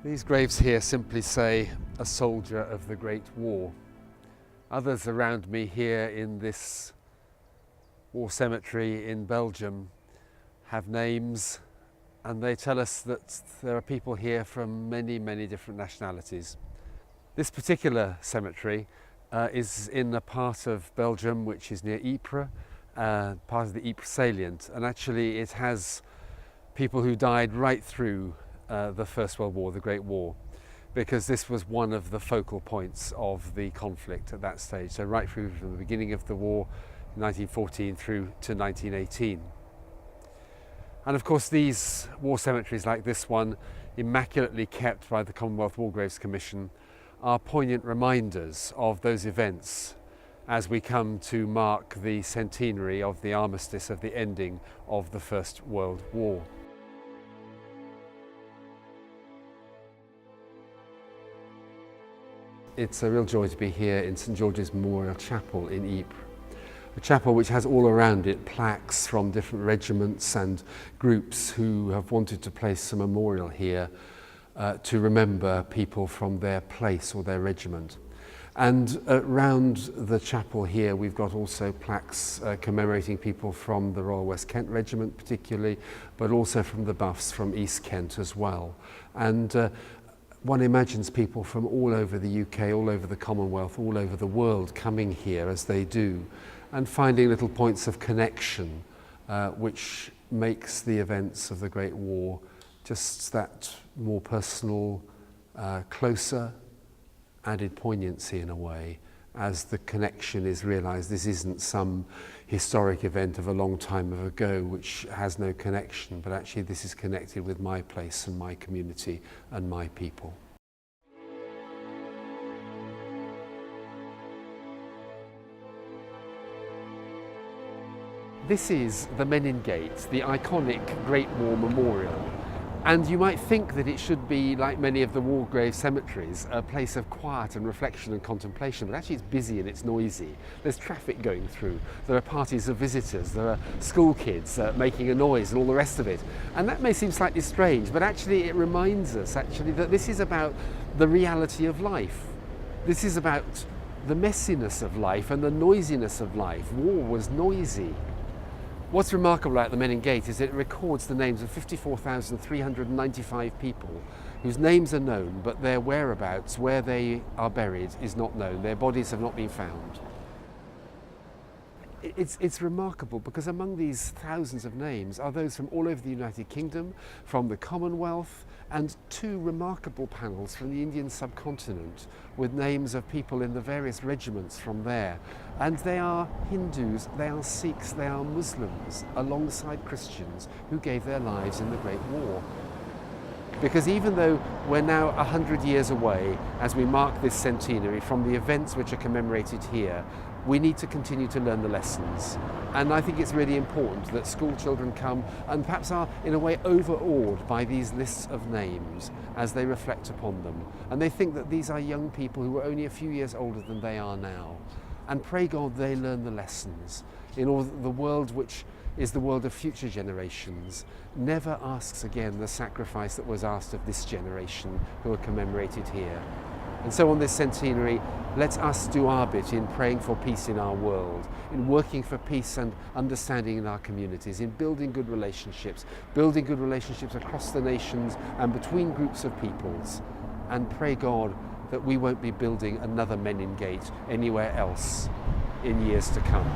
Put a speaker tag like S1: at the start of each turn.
S1: These graves here simply say, a soldier of the Great War. Others around me here in this war cemetery in Belgium have names, and they tell us that there are people here from many, many different nationalities. This particular cemetery is in a part of Belgium which is near Ypres, part of the Ypres salient, and actually it has people who died right through the First World War, the Great War, because this was one of the focal points of the conflict at that stage. So right through from the beginning of the war, 1914 through to 1918. And of course these war cemeteries like this one, immaculately kept by the Commonwealth War Graves Commission, are poignant reminders of those events as we come to mark the centenary of the armistice, of the ending of the First World War. It's a real joy to be here in St George's Memorial Chapel in Ypres. A chapel which has all around it plaques from different regiments and groups who have wanted to place a memorial here to remember people from their place or their regiment. And around the chapel here we've got also plaques commemorating people from the Royal West Kent Regiment particularly, but also from the Buffs from East Kent as well. And one imagines people from all over the UK, all over the Commonwealth, all over the world coming here as they do, and finding little points of connection which makes the events of the Great War just that more personal, closer, added poignancy in a way, as the connection is realised. This isn't some historic event of a long time ago which has no connection, but actually this is connected with my place and my community and my people. This is the Menin Gate, the iconic Great War Memorial. And you might think that it should be, like many of the war grave cemeteries, a place of quiet and reflection and contemplation, but actually it's busy and it's noisy. There's traffic going through, there are parties of visitors, there are school kids making a noise and all the rest of it. And that may seem slightly strange, but actually it reminds us that this is about the reality of life. This is about the messiness of life and the noisiness of life. War was noisy. What's remarkable about the Menin Gate is that it records the names of 54,395 people whose names are known, but their whereabouts, where they are buried, is not known. Their bodies have not been found. It's remarkable because among these thousands of names are those from all over the United Kingdom, from the Commonwealth, and two remarkable panels from the Indian subcontinent with names of people in the various regiments from there. And they are Hindus, they are Sikhs, they are Muslims, alongside Christians who gave their lives in the Great War. Because even though we're now 100 years away as we mark this centenary from the events which are commemorated here, we need to continue to learn the lessons. And I think it's really important that school children come and perhaps are in a way overawed by these lists of names as they reflect upon them. And they think that these are young people who are only a few years older than they are now. And pray God they learn the lessons in order that the world which is the world of future generations never asks again the sacrifice that was asked of this generation who are commemorated here. And so on this centenary, let us do our bit in praying for peace in our world, in working for peace and understanding in our communities, in building good relationships across the nations and between groups of peoples, and pray God that we won't be building another Menin Gate anywhere else in years to come.